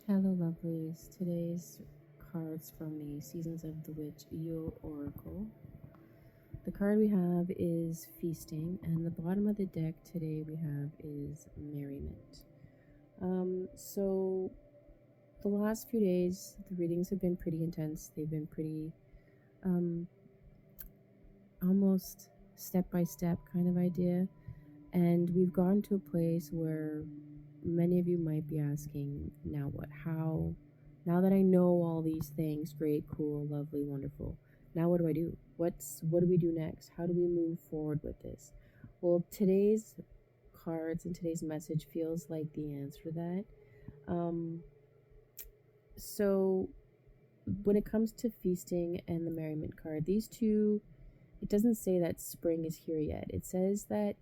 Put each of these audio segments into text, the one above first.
Hello, lovelies. Today's cards from the Seasons of the Witch Yule Oracle. The card we have is Feasting, and the bottom of the deck today we have is Merriment. So the last few days, the readings have been pretty intense. They've been pretty, almost step by step kind of idea, and we've gotten to a place where many of you might be asking, now what? How? Now that I know all these things, great, cool, lovely, wonderful. Now what do I do? What do we do next? How do we move forward with this? Well, today's cards and today's message feels like the answer to that. So when it comes to feasting and the merriment card, these two, it doesn't say that spring is here yet. It says that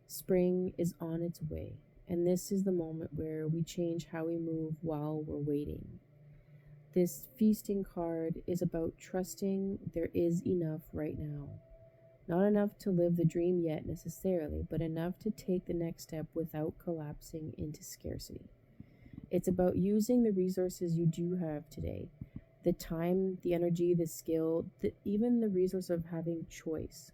spring is on its way. And this is the moment where we change how we move while we're waiting. This feasting card is about trusting there is enough right now. Not enough to live the dream yet necessarily, but enough to take the next step without collapsing into scarcity. It's about using the resources you do have today. The time, the energy, the skill, even the resource of having choice.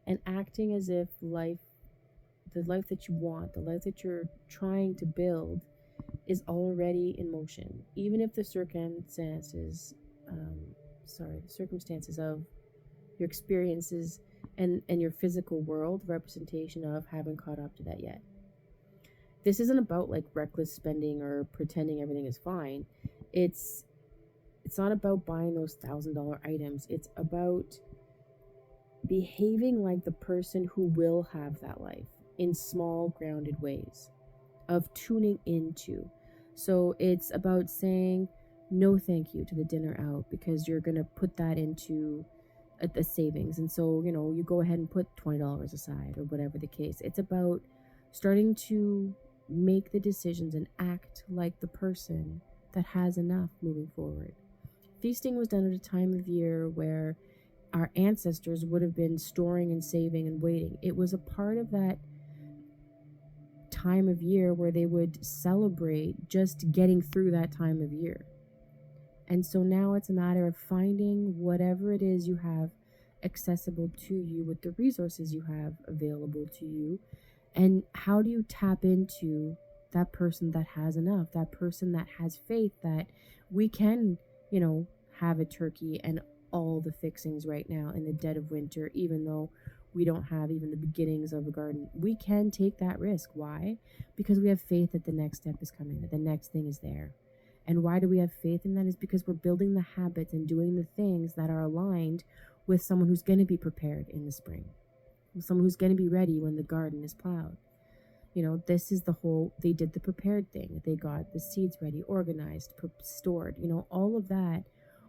And acting as if the life that you want, the life that you're trying to build, is already in motion, even if the circumstances, the circumstances of your experiences and your physical world representation of haven't caught up to that yet. This isn't about like reckless spending or pretending everything is fine. It's not about buying those $1,000 items. It's about behaving like the person who will have that life in small, grounded ways of tuning into. So it's about saying no thank you to the dinner out because you're going to put that into a savings. And so, you go ahead and put $20 aside or whatever the case. It's about starting to make the decisions and act like the person that has enough moving forward. Feasting was done at a time of year where our ancestors would have been storing and saving and waiting. It was a part of that time of year where they would celebrate just getting through that time of year. And so now it's a matter of finding whatever it is you have accessible to you with the resources you have available to you. And how do you tap into that person that has enough, that person that has faith that we can, have a turkey and all the fixings right now in the dead of winter, even though we don't have even the beginnings of a garden. We can take that risk. Why? Because we have faith that the next step is coming, that the next thing is there. And why do we have faith in that? Is because we're building the habits and doing the things that are aligned with someone who's going to be prepared in the spring, someone who's going to be ready when the garden is plowed. This is the whole, they did the prepared thing. They got the seeds ready, organized, stored, all of that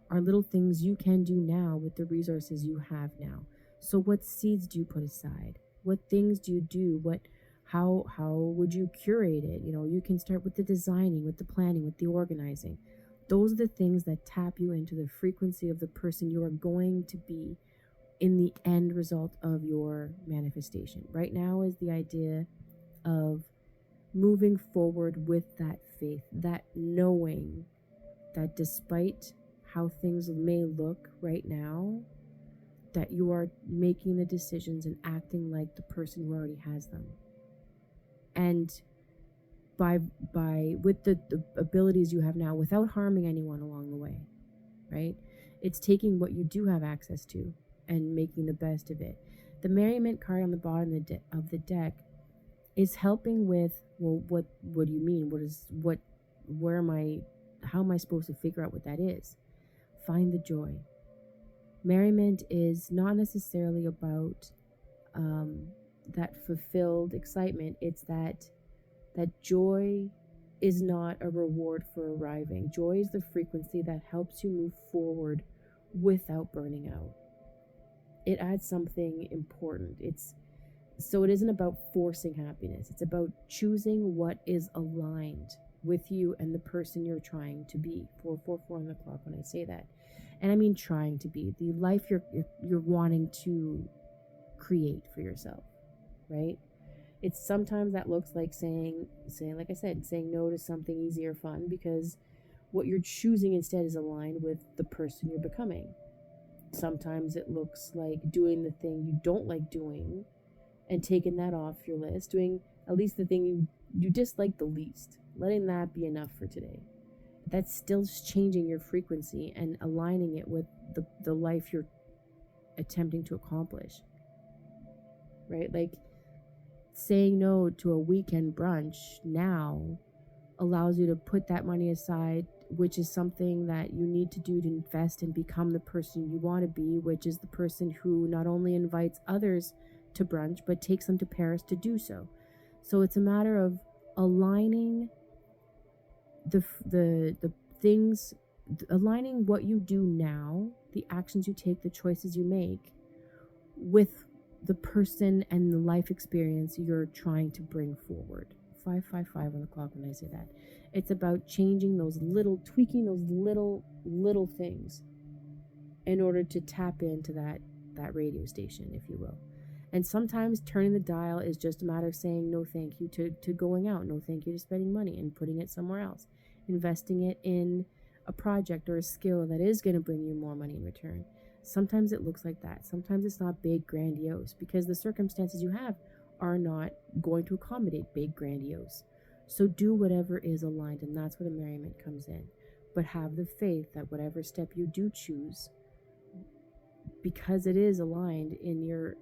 are little things you can do now with the resources you have now. So what seeds do you put aside? What things do you do? How would you curate it? You can start with the designing, with the planning, with the organizing. Those are the things that tap you into the frequency of the person you are going to be in the end result of your manifestation. Right now is the idea of moving forward with that faith, that knowing that despite how things may look right now, that you are making the decisions and acting like the person who already has them. And by with the abilities you have now without harming anyone along the way, right? It's taking what you do have access to and making the best of it. The merriment card on the bottom of the deck is helping with, well, what do you mean? How am I supposed to figure out what that is? Find the joy. Merriment is not necessarily about that fulfilled excitement. It's that joy is not a reward for arriving. Joy is the frequency that helps you move forward without burning out. It adds something important. It isn't about forcing happiness. It's about choosing what is aligned with you and the person you're trying to be. 444 on the clock when I say that. And I mean trying to be the life you're wanting to create for yourself, right? It's sometimes that looks like saying, like I said, saying no to something easy or fun, because what you're choosing instead is aligned with the person you're becoming. Sometimes it looks like doing the thing you don't like doing and taking that off your list, doing at least the thing you dislike the least, letting that be enough for today. That's still changing your frequency and aligning it with the life you're attempting to accomplish, right? Like, saying no to a weekend brunch now allows you to put that money aside, which is something that you need to do to invest and become the person you want to be, which is the person who not only invites others to brunch, but takes them to Paris to do so. So it's a matter of aligning the things, aligning what you do now, the actions you take, the choices you make, with the person and the life experience you're trying to bring forward. 555 on the clock when I say that. It's about changing those little, tweaking those little things in order to tap into that radio station, if you will. And sometimes turning the dial is just a matter of saying no thank you to going out, no thank you to spending money, and putting it somewhere else, investing it in a project or a skill that is going to bring you more money in return. Sometimes it looks like that. Sometimes it's not big, grandiose, because the circumstances you have are not going to accommodate big, grandiose. So do whatever is aligned, and that's where the merriment comes in. But have the faith that whatever step you do choose, because it is aligned in your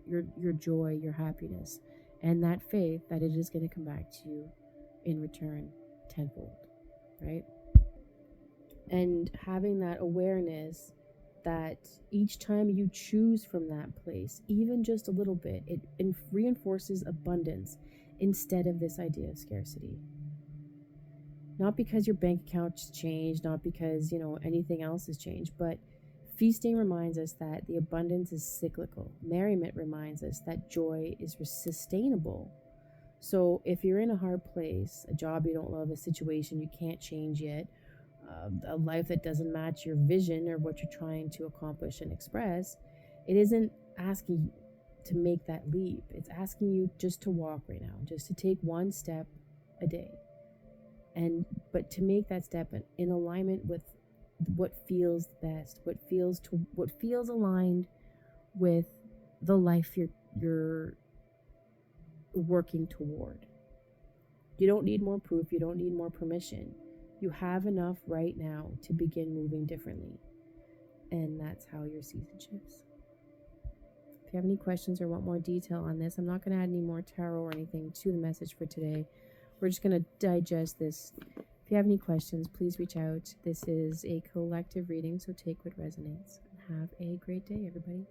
joy, your happiness, and that faith that it is going to come back to you in return tenfold, right? And having that awareness that each time you choose from that place, even just a little bit, it reinforces abundance instead of this idea of scarcity. Not because your bank account's changed, not because, anything else has changed, but feasting reminds us that the abundance is cyclical. Merriment reminds us that joy is sustainable. So if you're in a hard place, a job you don't love, a situation you can't change yet, a life that doesn't match your vision or what you're trying to accomplish and express, it isn't asking to make that leap. It's asking you just to walk right now, just to take one step a day. But to make that step in alignment with what feels best, what feels aligned with the life you're working toward. You don't need more proof, you don't need more permission. You have enough right now to begin moving differently. And that's how your season shifts. If you have any questions or want more detail on this, I'm not going to add any more tarot or anything to the message for today. We're just going to digest this. If you have any questions, please reach out. This is a collective reading, so take what resonates. Have a great day, everybody.